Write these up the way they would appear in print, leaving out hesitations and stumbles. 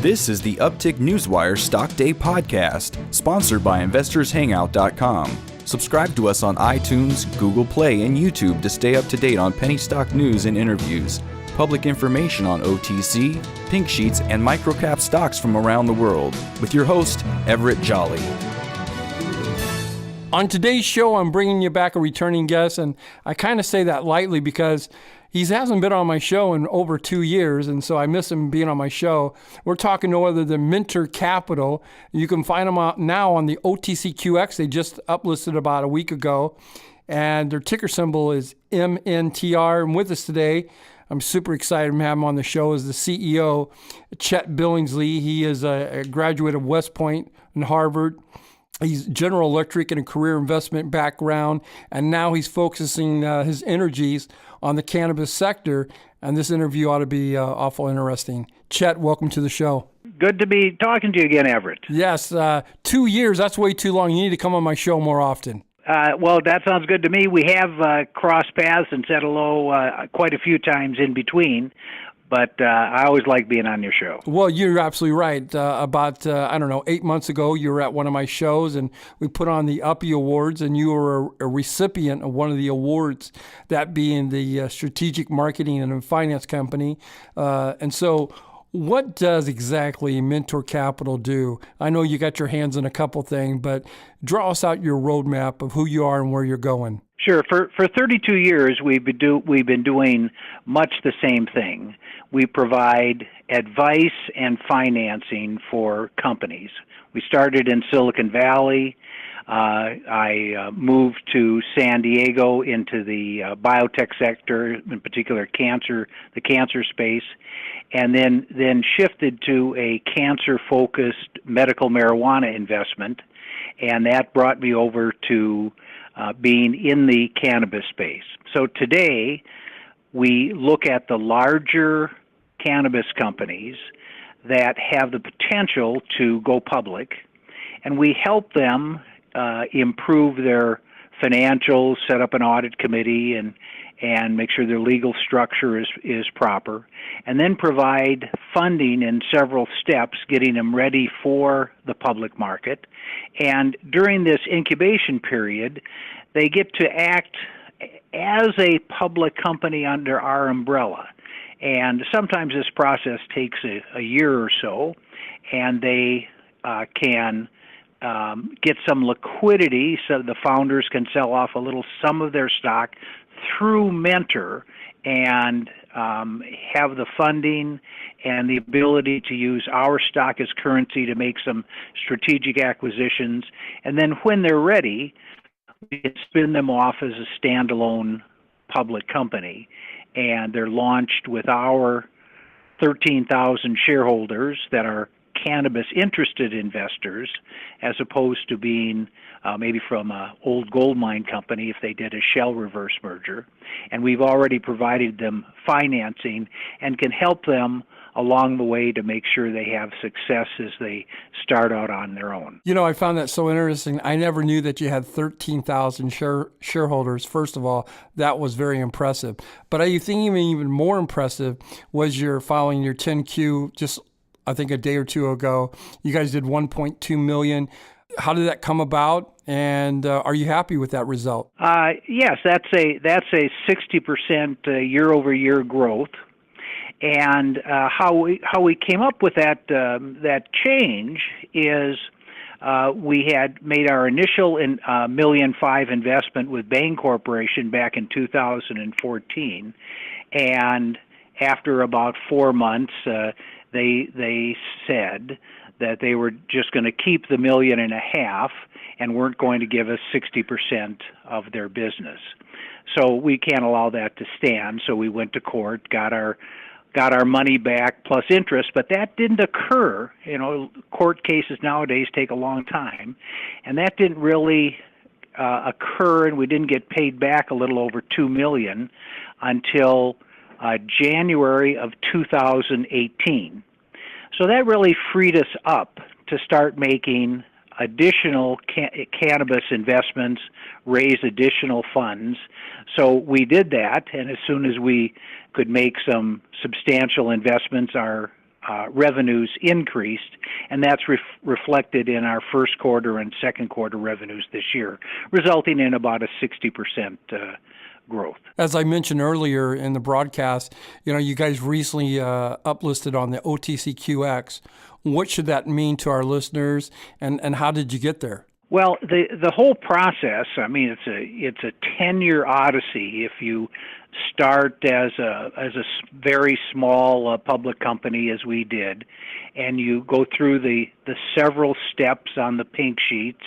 This is the Uptick Newswire Stock Day podcast, sponsored by InvestorsHangout.com. Subscribe to us on iTunes, Google Play, and YouTube to stay up to date on penny stock news and interviews, public information on OTC, pink sheets, and microcap stocks from around the world, with your host, Everett Jolly. On today's show, I'm bringing you back a returning guest, and I kind of say that lightly because he hasn't been on my show in over 2 years, and so I miss him being on my show. We're talking no other than MNTR Capital. You can find them out now on the OTCQX. They just uplisted about a week ago, and their ticker symbol is MNTR. And with us today, I'm super excited to have him on the show, is the CEO, Chet Billingsley. He is a graduate of West Point and Harvard. He's General Electric and a career investment background, and now he's focusing his energies on the cannabis sector, and this interview ought to be awful interesting. Chet, welcome to the show. Good to be talking to you again, Everett. Yes, 2 years, that's way too long. You need to come on my show more often. Well, that sounds good to me. We have crossed paths and said hello quite a few times in between, but I always like being on your show. Well, you're absolutely right. About, 8 months ago, you were at one of my shows, and we put on the UPPI Awards, and you were a recipient of one of the awards, that being the Strategic Marketing and Finance Company. And so what does exactly MNTR Capital do? I know you got your hands on a couple things, but draw us out your roadmap of who you are and where you're going. Sure. For 32 years, we've been doing much the same thing. We provide advice and financing for companies. We started in Silicon Valley. I moved to San Diego into the biotech sector, in particular the cancer space, and then shifted to a cancer-focused medical marijuana investment, and that brought me over to being in the cannabis space. So today, we look at the larger cannabis companies that have the potential to go public, and we help them improve their financials, set up an audit committee, and make sure their legal structure is proper, and then provide funding in several steps, getting them ready for the public market. And during this incubation period, they get to act as a public company under our umbrella. And sometimes this process takes a year or so, and they can get some liquidity so the founders can sell off some of their stock through MNTR and have the funding and the ability to use our stock as currency to make some strategic acquisitions. And then when they're ready, we can spin them off as a standalone public company. And they're launched with our 13,000 shareholders that are cannabis-interested investors, as opposed to being maybe from an old gold mine company if they did a shell reverse merger. And we've already provided them financing and can help them along the way to make sure they have success as they start out on their own. You know, I found that so interesting. I never knew that you had 13,000 shareholders. First of all, that was very impressive. But I think even more impressive was your filing your 10Q just, I think, a day or two ago. You guys did $1.2 million. How did that come about? And are you happy with that result? Yes, that's a 60% year-over-year growth. And how we came up with that change is we had made our initial $1.5 million investment with Bain Corporation back in 2014, and after about 4 months, they said that they were just going to keep the $1.5 million and weren't going to give us 60% of their business. So we can't allow that to stand. So we went to court, got our money back plus interest, but that didn't occur. You know, court cases nowadays take a long time, and that didn't really occur, and we didn't get paid back a little over $2 million until January of 2018. So that really freed us up to start making additional cannabis investments, raise additional funds. So we did that, and as soon as we could make some substantial investments, our revenues increased, and that's reflected in our first quarter and second quarter revenues this year, resulting in about a 60% growth. As I mentioned earlier in the broadcast, you guys recently uplisted on the OTCQX. What should that mean to our listeners, and how did you get there? Well, the whole process, I mean, it's a 10-year odyssey. If you start as a very small public company as we did, and you go through the several steps on the pink sheets,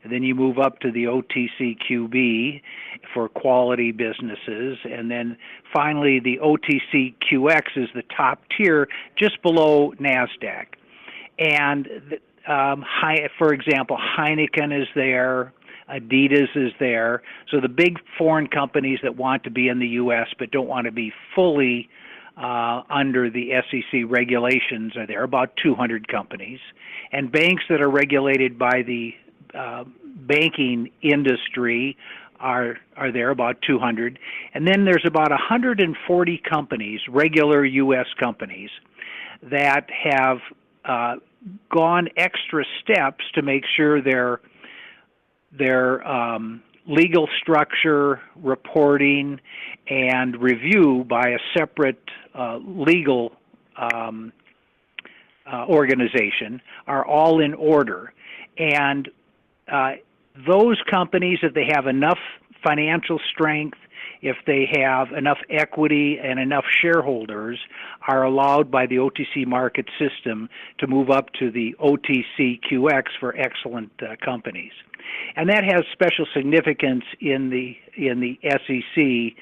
and then you move up to the OTCQB for quality businesses, and then finally the OTCQX is the top tier just below NASDAQ. And for example, Heineken is there, Adidas is there. So the big foreign companies that want to be in the U.S. but don't want to be fully under the SEC regulations are there, about 200 companies. And banks that are regulated by the banking industry are there, about 200. And then there's about 140 companies, regular U.S. companies, that have gone extra steps to make sure their legal structure, reporting, and review by a separate legal organization are all in order. And those companies, if they have enough financial strength, if they have enough equity and enough shareholders, are allowed by the OTC market system to move up to the OTCQX for excellent companies. And that has special significance in the SEC.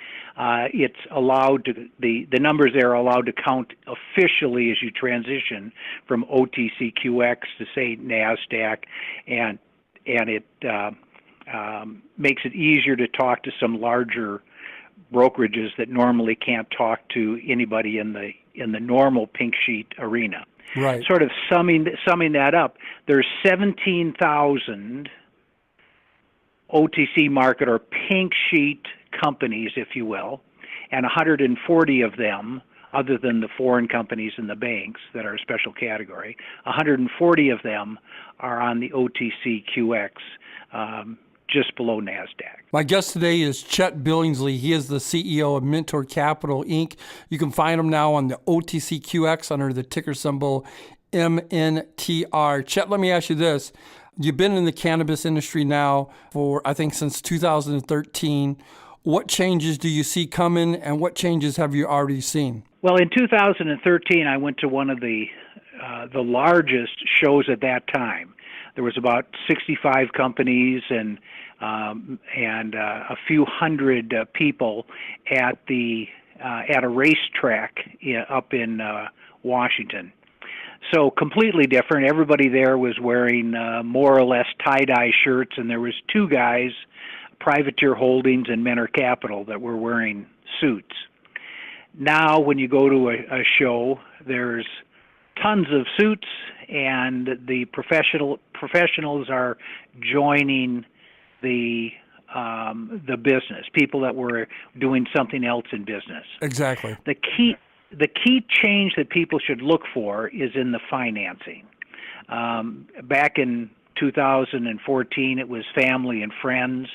It's allowed to, the numbers there are allowed to count officially as you transition from OTCQX to, say, NASDAQ, and it makes it easier to talk to some larger brokerages that normally can't talk to anybody in the normal pink sheet arena. Right. Sort of summing that up, there's 17,000 OTC market or pink sheet companies, if you will, and 140 of them, other than the foreign companies and the banks that are a special category, 140 of them are on the OTCQX, just below NASDAQ. My guest today is Chet Billingsley. He is the CEO of MNTR Capital, Inc. You can find him now on the OTCQX under the ticker symbol MNTR. Chet, let me ask you this. You've been in the cannabis industry now for, I think, since 2013. What changes do you see coming, and what changes have you already seen? Well, in 2013, I went to one of the largest shows at that time. There was about 65 companies and a few hundred people at a racetrack up in Washington. So completely different. Everybody there was wearing more or less tie-dye shirts, and there was two guys, Privateer Holdings and MNTR Capital, that were wearing suits. Now, when you go to a show, there's tons of suits, and the professionals are joining the business. People that were doing something else in business. Exactly. The key change that people should look for is in the financing. Back in 2014, it was family and friends.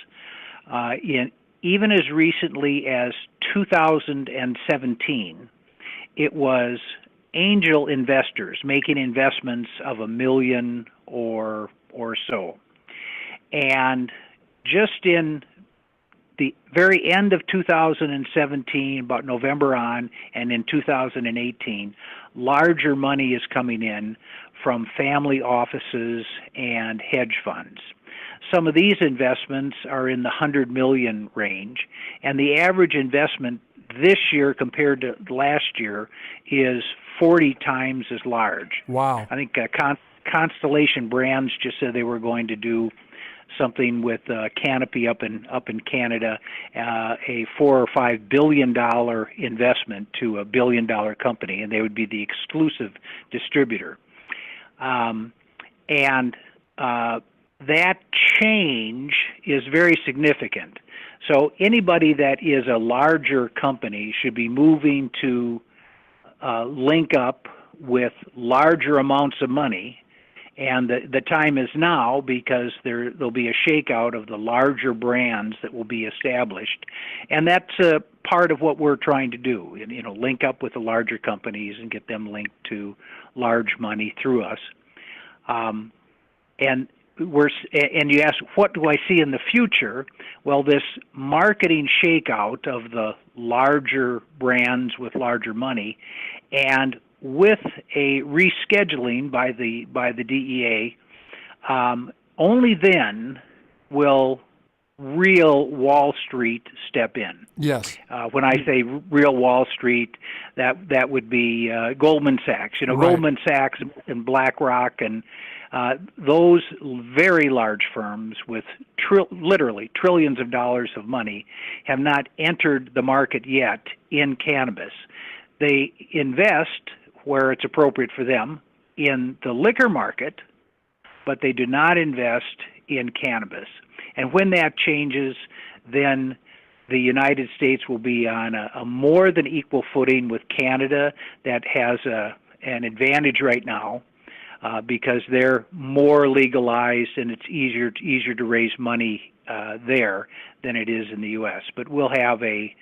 Even as recently as 2017, it was angel investors making investments of $1 million or so. And just in the very end of 2017, about November on, and in 2018, larger money is coming in from family offices and hedge funds. Some of these investments are in the 100 million range, and the average investment this year compared to last year is 40 times as large. Wow. I think Constellation Brands just said they were going to do something with Canopy up in Canada, a $4 or $5 billion investment to a $1 billion company, and they would be the exclusive distributor. That change is very significant. So anybody that is a larger company should be moving to link up with larger amounts of money. And the time is now, because there'll be a shakeout of the larger brands that will be established, and that's a part of what we're trying to do. Link up with the larger companies and get them linked to large money through us. And you ask, what do I see in the future? Well, this marketing shakeout of the larger brands with larger money, and with a rescheduling by the DEA, only then will real Wall Street step in. Yes. When I say real Wall Street, that would be Goldman Sachs. Right. Goldman Sachs and BlackRock and those very large firms with literally trillions of dollars of money have not entered the market yet in cannabis. They invest where it's appropriate for them in the liquor market, but they do not invest in cannabis. And when that changes, then the United States will be on a more than equal footing with Canada, that has an advantage right now because they're more legalized and it's easier to raise money there than it is in the U.S. But we'll have the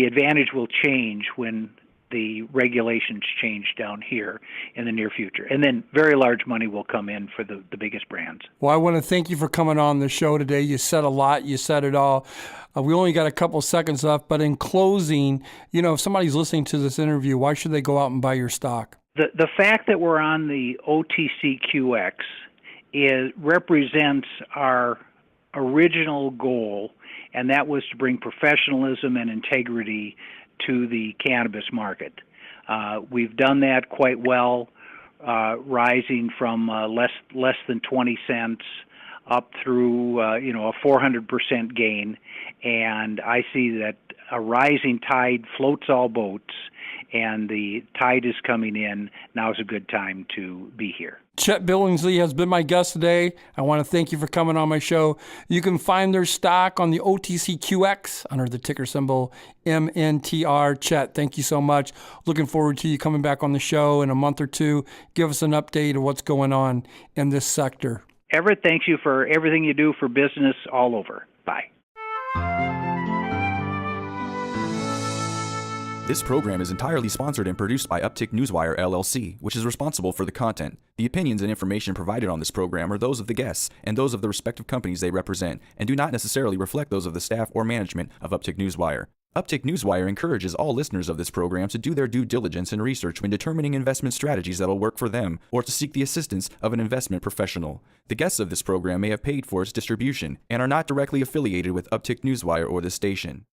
advantage will change when the regulations change down here in the near future. And then very large money will come in for the biggest brands. Well, I want to thank you for coming on the show today. You said a lot. You said it all. We only got a couple seconds left, but in closing, if somebody's listening to this interview, why should they go out and buy your stock? The fact that we're on the OTCQX represents our original goal, and that was to bring professionalism and integrity to the cannabis market. We've done that quite well, rising from less than 20 cents up through a 400% gain, and I see that a rising tide floats all boats, and the tide is coming in. Now is a good time to be here. Chet Billingsley has been my guest today. I want to thank you for coming on my show. You can find their stock on the OTCQX under the ticker symbol MNTR. Chet, thank you so much. Looking forward to you coming back on the show in a month or two. Give us an update of what's going on in this sector. Everett, thank you for everything you do for business all over. Bye. This program is entirely sponsored and produced by Uptick Newswire, LLC, which is responsible for the content. The opinions and information provided on this program are those of the guests and those of the respective companies they represent, and do not necessarily reflect those of the staff or management of Uptick Newswire. Uptick Newswire encourages all listeners of this program to do their due diligence and research when determining investment strategies that will work for them, or to seek the assistance of an investment professional. The guests of this program may have paid for its distribution and are not directly affiliated with Uptick Newswire or this station.